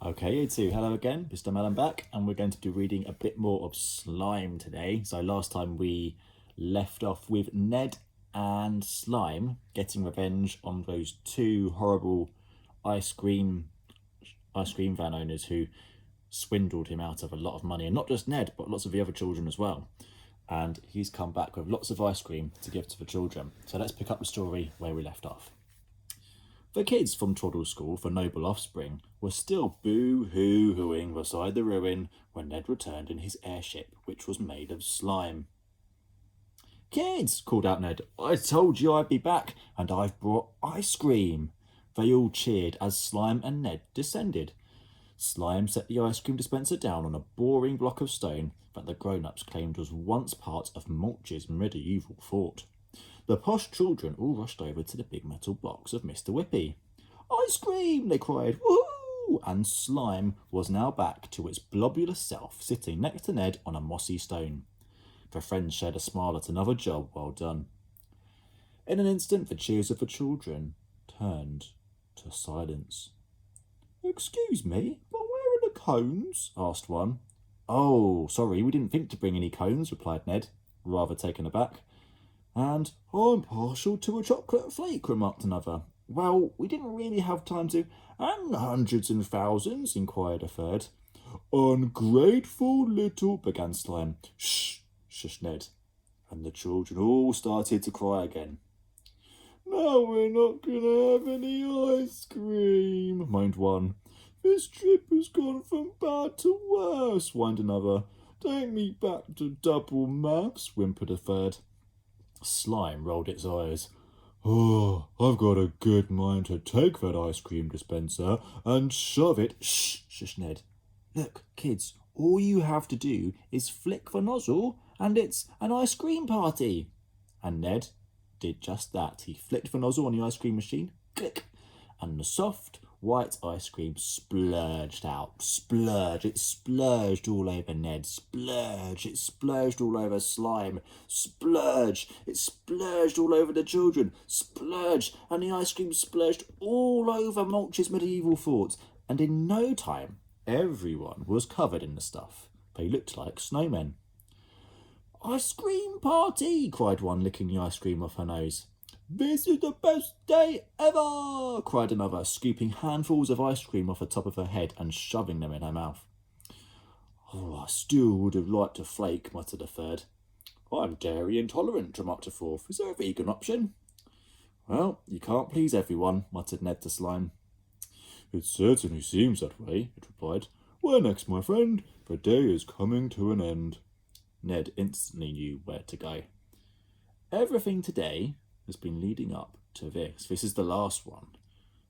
Okay, you two. Hello again, Mr. Mellon back, and we're going to be reading a bit more of Slime today. So last time we left off with Ned and Slime getting revenge on those two horrible ice cream van owners who swindled him out of a lot of money, and not just Ned, but lots of the other children as well. And he's come back with lots of ice cream to give to the children. So let's pick up the story where we left off. The kids from Twaddle School for Noble Offspring were still boo-hoo-hooing beside the ruin when Ned returned in his airship, which was made of slime. "Kids," called out Ned, "I told you I'd be back, and I've brought ice cream." They all cheered as Slime and Ned descended. Slime set the ice cream dispenser down on a boring block of stone that the grown-ups claimed was once part of Mulch's medieval fort. The posh children all rushed over to the big metal box of Mr. Whippy. "Ice cream!" they cried. "Woo!" And Slime was now back to its blobulous self, sitting next to Ned on a mossy stone. The friends shared a smile at another job well done. In an instant, the cheers of the children turned to silence. "Excuse me, but where are the cones?" asked one. "Oh, sorry, we didn't think to bring any cones," replied Ned, rather taken aback. "And I'm partial to a chocolate flake," remarked another. "Well, we didn't really have time to—" "And hundreds and thousands?" inquired a third. "Ungrateful little—" began Slime. "Shh!" shushed Ned, and the children all started to cry again. "Now we're not gonna have any ice cream," moaned one. "This trip has gone from bad to worse," whined another. "Take me back to double maths," whimpered a third. Slime rolled its eyes. "Oh, I've got a good mind to take that ice cream dispenser and shove it—" "Shh!" shushed Ned. "Look, kids, all you have to do is flick the nozzle and it's an ice cream party." And Ned did just that. He flicked the nozzle on the ice cream machine, click, and the soft white ice cream splurged out. Splurge, it splurged all over Ned. Splurge, it splurged all over Slime. Splurge, it splurged all over the children. Splurge, and the ice cream splurged all over Mulch's medieval fort. And in no time, everyone was covered in the stuff. They looked like snowmen. "Ice cream party!" cried one, licking the ice cream off her nose. "This is the best day ever!" cried another, scooping handfuls of ice cream off the top of her head and shoving them in her mouth. "Oh, I still would have liked a flake," muttered a third. "I'm dairy intolerant," remarked a fourth. "Is there a vegan option?" "Well, you can't please everyone," muttered Ned to Slime. "It certainly seems that way," it replied. "Where next, my friend? The day is coming to an end." Ned instantly knew where to go. Everything today has been leading up to this. This is the last one,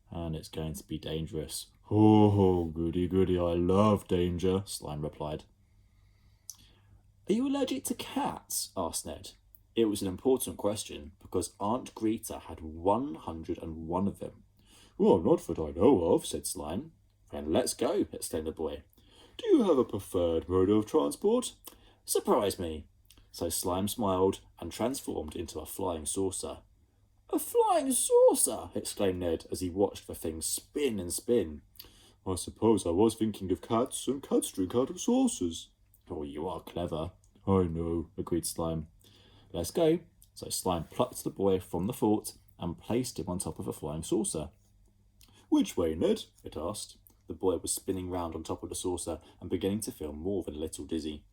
and it's going to be dangerous. "Oh, goody goody, I love danger," Slime replied. "Are you allergic to cats?" asked Ned. It was an important question because Aunt Greta had 101 of them. "Well, not that I know of," said Slime. "Then let's go," exclaimed the boy. "Do you have a preferred mode of transport?" "Surprise me." So Slime smiled and transformed into a flying saucer. "A flying saucer!" exclaimed Ned as he watched the thing spin and spin. "I suppose I was thinking of cats, and cats drink out of saucers." "Oh, you are clever." "I know," agreed Slime. "Let's go." So Slime plucked the boy from the fort and placed him on top of a flying saucer. "Which way, Ned?" it asked. The boy was spinning round on top of the saucer and beginning to feel more than a little dizzy.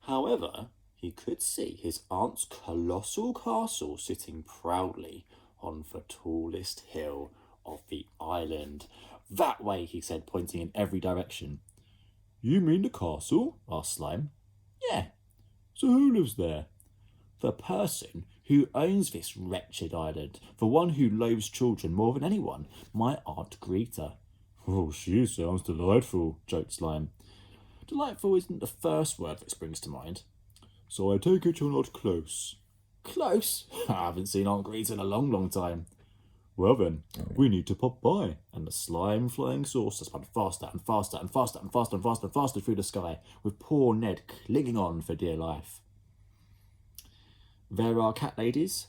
However, he could see his aunt's colossal castle sitting proudly on the tallest hill of the island. "That way," he said, pointing in every direction. "You mean the castle?" asked Slime. "Yeah." "So who lives there?" "The person who owns this wretched island, the one who loathes children more than anyone, my Aunt Greta." "Oh, she sounds delightful," joked Slime. "Delightful isn't the first word that springs to mind." "So I take it you're not close?" "Close? I haven't seen Aunt Greta in a long, long time." "Well then, we need to pop by." And the slime flying saucer spun faster and faster and faster and faster and faster and faster through the sky, with poor Ned clinging on for dear life. There are cat ladies,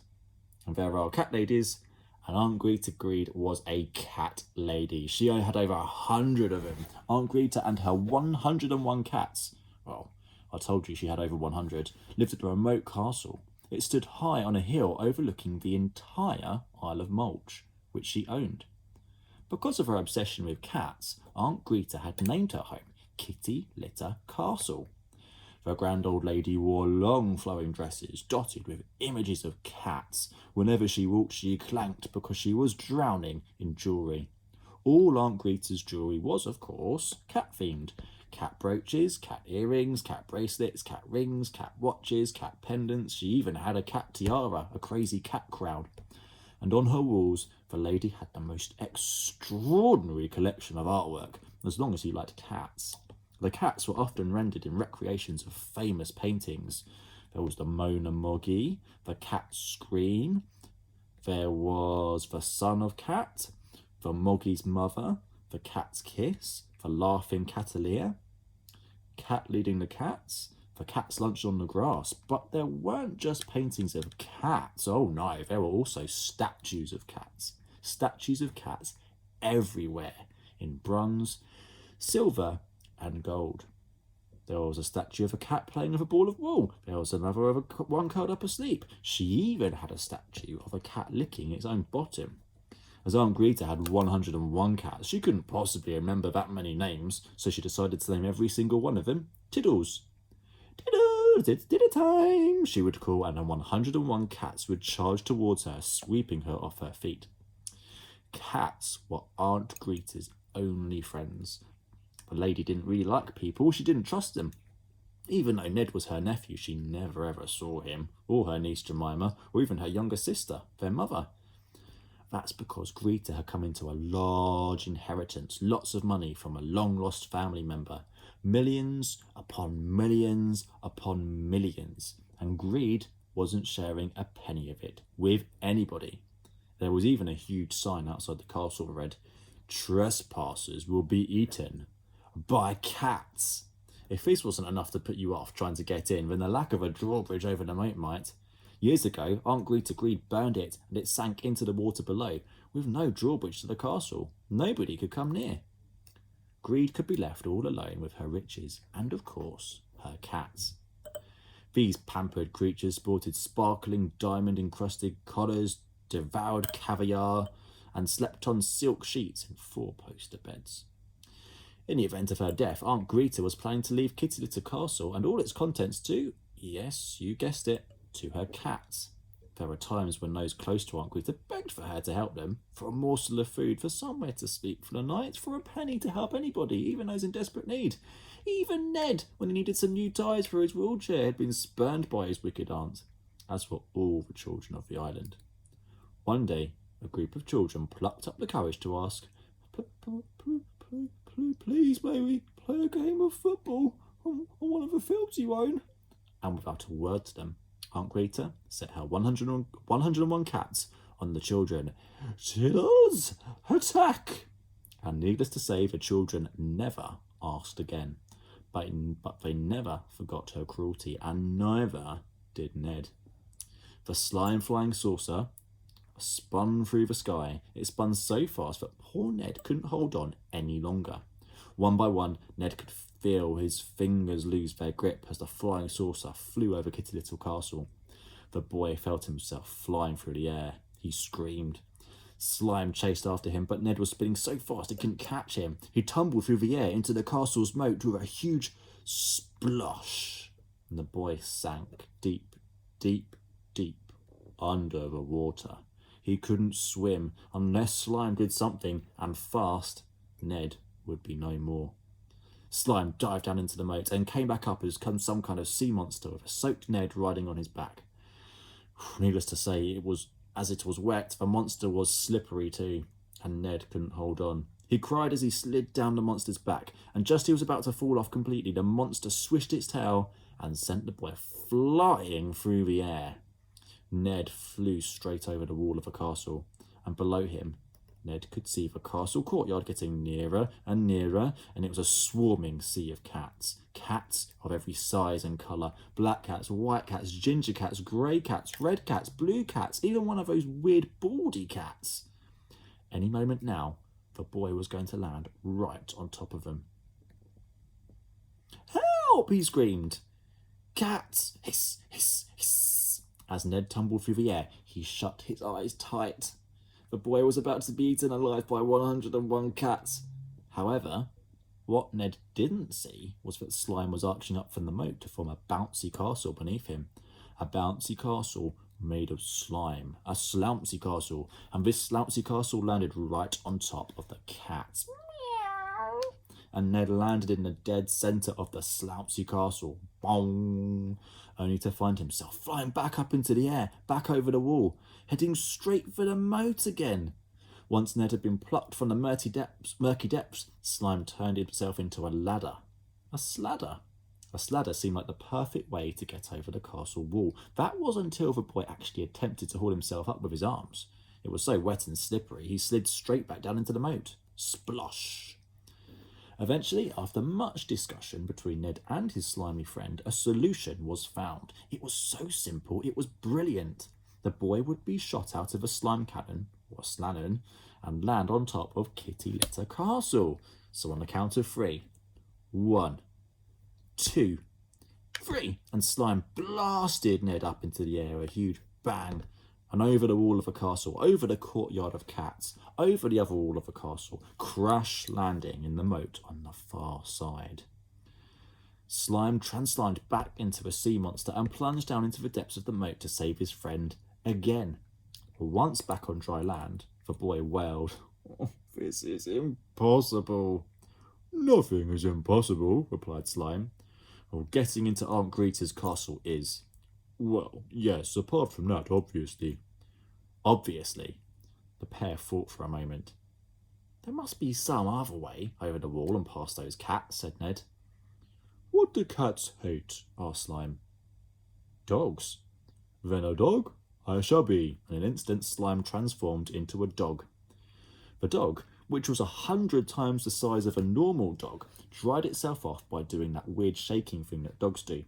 and there are cat ladies, And Aunt Greta Greed was a cat lady. She had over 100 of them. Aunt Greta and her 101 cats, well, I told you she had over 100, lived at a remote castle. It stood high on a hill overlooking the entire Isle of Mulch, which she owned. Because of her obsession with cats, Aunt Greta had named her home Kitty Litter Castle. The grand old lady wore long flowing dresses dotted with images of cats. Whenever she walked, she clanked because she was drowning in jewellery. All Aunt Greta's jewellery was, of course, cat-themed. Cat brooches, cat earrings, cat bracelets, cat rings, cat watches, cat pendants. She even had a cat tiara, a crazy cat crown. And on her walls, the lady had the most extraordinary collection of artwork, as long as you liked cats. The cats were often rendered in recreations of famous paintings. There was the Mona Moggy, the Cat Scream, there was the Son of Cat, the Moggy's Mother, the Cat's Kiss, the Laughing Catalea, Cat Leading the Cats, the Cat's Lunch on the Grass. But there weren't just paintings of cats. Oh no, there were also statues of cats. Statues of cats everywhere, in bronze, silver, and gold. There was a statue of a cat playing with a ball of wool. There was another of one curled up asleep. She even had a statue of a cat licking its own bottom. As Aunt Greta had 101 cats, she couldn't possibly remember that many names, so she decided to name every single one of them Tiddles. Tiddles, it's dinner time, she would call, and her 101 cats would charge towards her, sweeping her off her feet. Cats were Aunt Greta's only friends. The lady didn't really like people, she didn't trust them. Even though Ned was her nephew, she never ever saw him, or her niece Jemima, or even her younger sister, their mother. That's because Greta had come into a large inheritance, lots of money from a long-lost family member. Millions upon millions upon millions. And Greed wasn't sharing a penny of it with anybody. There was even a huge sign outside the castle that read, "Trespassers will be eaten by cats." If this wasn't enough to put you off trying to get in, then the lack of a drawbridge over the moat might. Years ago, Aunt Greta Greed burned it and it sank into the water below. With no drawbridge to the castle, nobody could come near. Greed could be left all alone with her riches and, of course, her cats. These pampered creatures sported sparkling diamond-encrusted collars, devoured caviar, and slept on silk sheets in four-poster beds. In the event of her death, Aunt Greta was planning to leave Kitty Litter Castle and all its contents to, yes, you guessed it, to her cats. There were times when those close to Aunt Greta begged for her to help them, for a morsel of food, for somewhere to sleep for the night, for a penny to help anybody, even those in desperate need. Even Ned, when he needed some new tyres for his wheelchair, had been spurned by his wicked aunt, as for all the children of the island. One day, a group of children plucked up the courage to ask, "Please, may we play a game of football on one of the fields you own?" And without a word to them, Aunt Greta set her 101 cats on the children. "Tiddles, attack!" And needless to say, the children never asked again. But they never forgot her cruelty, and neither did Ned. The slime flying saucer spun through the sky. It spun so fast that poor Ned couldn't hold on any longer. One by one, Ned could feel his fingers lose their grip as the flying saucer flew over Kitty Litter Castle. The boy felt himself flying through the air. He screamed. Slime chased after him, but Ned was spinning so fast it couldn't catch him. He tumbled through the air into the castle's moat with a huge splosh, and the boy sank deep, deep, deep under the water. He couldn't swim unless Slime did something, and fast. Ned would be no more. Slime dived down into the moat and came back up as some kind of sea monster with a soaked Ned riding on his back. Needless to say, as it was wet, the monster was slippery too, and Ned couldn't hold on. He cried as he slid down the monster's back, and just as he was about to fall off completely, the monster swished its tail and sent the boy flying through the air. Ned flew straight over the wall of the castle, and below him, Ned could see the castle courtyard getting nearer and nearer, and it was a swarming sea of cats. Cats of every size and colour. Black cats, white cats, ginger cats, grey cats, red cats, blue cats, even one of those weird baldy cats. Any moment now, the boy was going to land right on top of them. "Help!" he screamed. "Cats! Hiss, hiss, hiss!" As Ned tumbled through the air, he shut his eyes tight. The boy was about to be eaten alive by 101 cats. However, what Ned didn't see was that slime was arching up from the moat to form a bouncy castle beneath him. A bouncy castle made of slime. A slouncy castle. And this slouncy castle landed right on top of the cats. Meow. And Ned landed in the dead centre of the slouncy castle. Boom! Only to find himself flying back up into the air, back over the wall, heading straight for the moat again. Once Ned had been plucked from the murky depths, slime turned himself into a ladder. A sladder. A sladder seemed like the perfect way to get over the castle wall. That was until the boy actually attempted to haul himself up with his arms. It was so wet and slippery, he slid straight back down into the moat. Splosh! Eventually, after much discussion between Ned and his slimy friend, a solution was found. It was so simple, it was brilliant. The boy would be shot out of a slime cannon, or slannon, and land on top of Kitty Litter Castle. So on the count of 3. 1, 2, 3. And slime blasted Ned up into the air, a huge bang, and over the wall of the castle, over the courtyard of cats, over the other wall of the castle, crash landing in the moat on the far side. Slime translimed back into the sea monster and plunged down into the depths of the moat to save his friend again. Once back on dry land, the boy wailed, "Oh, this is impossible." "Nothing is impossible," replied Slime. "Well, getting into Aunt Greta's castle is." "Well, yes, apart from that, obviously." Obviously. The pair thought for a moment. "There must be some other way over the wall and past those cats," said Ned. "What do cats hate?" asked Slime. "Dogs." "Then a dog I shall be." In an instant, Slime transformed into a dog. The dog, which was 100 times the size of a normal dog, dried itself off by doing that weird shaking thing that dogs do.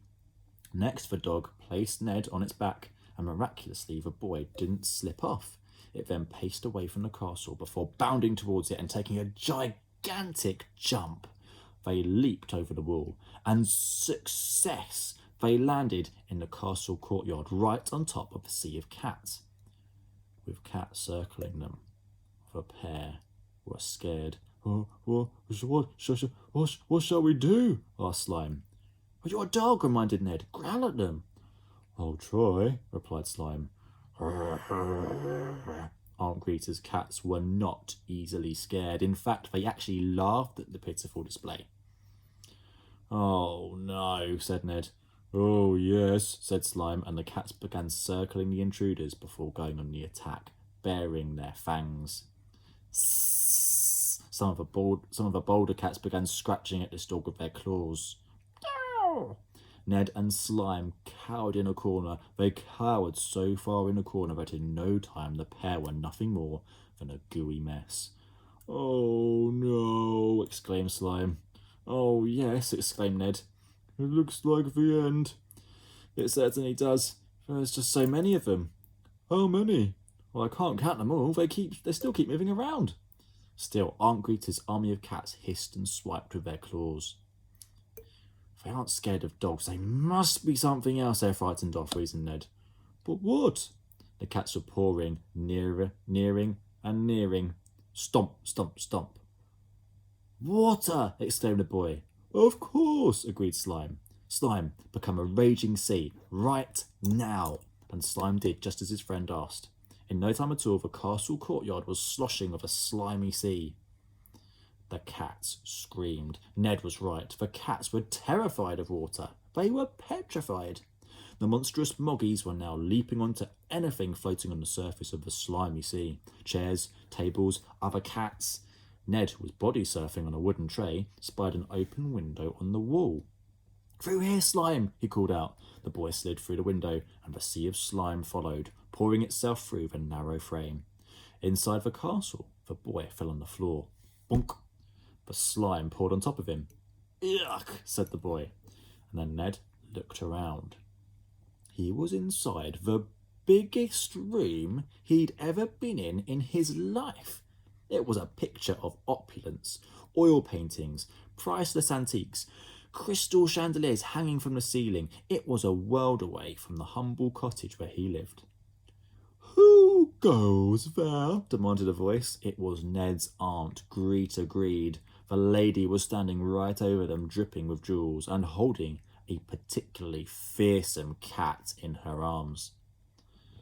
Next, the dog placed Ned on its back, and miraculously the boy didn't slip off. It then paced away from the castle before bounding towards it and taking a gigantic jump. They leaped over the wall, and success! They landed in the castle courtyard right on top of the sea of cats, with cats circling them. The pair were scared. What shall we do?" asked Slime. "Well, you're a dog," reminded Ned. "Growl at them." "I'll try," replied Slime. Aunt Greta's cats were not easily scared. In fact, they actually laughed at the pitiful display. "Oh no," said Ned. "Oh yes," said Slime, and the cats began circling the intruders before going on the attack, baring their fangs. Some of the bolder cats began scratching at this dog with their claws. Ned and Slime cowered in a corner. They cowered so far in a corner that in no time the pair were nothing more than a gooey mess. "Oh no," exclaimed Slime. "Oh yes," exclaimed Ned. "It looks like the end." "It certainly does. There's just so many of them." "How many?" "Well, I can't count them all. They still keep moving around." Still, Aunt Greta's army of cats hissed and swiped with their claws. "They aren't scared of dogs. They must be something else they're frightened of," reasoned Ned. "But what?" The cats were pouring, nearing, and nearing. Stomp, stomp, stomp. "Water!" exclaimed the boy. "Of course," agreed Slime. "Slime, become a raging sea, right now." And Slime did just as his friend asked. In no time at all, the castle courtyard was sloshing with a slimy sea. The cats screamed. Ned was right. The cats were terrified of water. They were petrified. The monstrous moggies were now leaping onto anything floating on the surface of the slimy sea. Chairs, tables, other cats. Ned was body surfing on a wooden tray, spied an open window on the wall. "Through here, Slime," he called out. The boy slid through the window, and the sea of slime followed, pouring itself through the narrow frame. Inside the castle, The boy fell on the floor. Bonk! The slime poured on top of him. Yuck, said the boy. And then Ned looked around. He was inside the biggest room he'd ever been in his life. It was a picture of opulence, oil paintings, priceless antiques, crystal chandeliers hanging from the ceiling. It was a world away from the humble cottage where he lived. Who goes there? Demanded a voice. It was Ned's aunt, Greta Greed. The lady was standing right over them, dripping with jewels, and holding a particularly fearsome cat in her arms.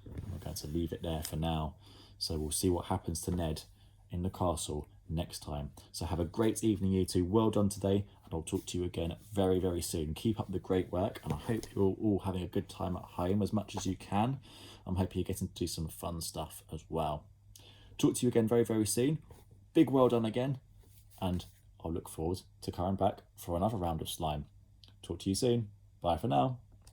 We're going to leave it there for now. So we'll see what happens to Ned in the castle next time. So have a great evening, you two. Well done today, and I'll talk to you again very, very soon. Keep up the great work, and I hope you're all having a good time at home as much as you can. I'm hoping you're getting to do some fun stuff as well. Talk to you again very, very soon. Big well done again, and I'll look forward to coming back for another round of slime. Talk to you soon. Bye for now.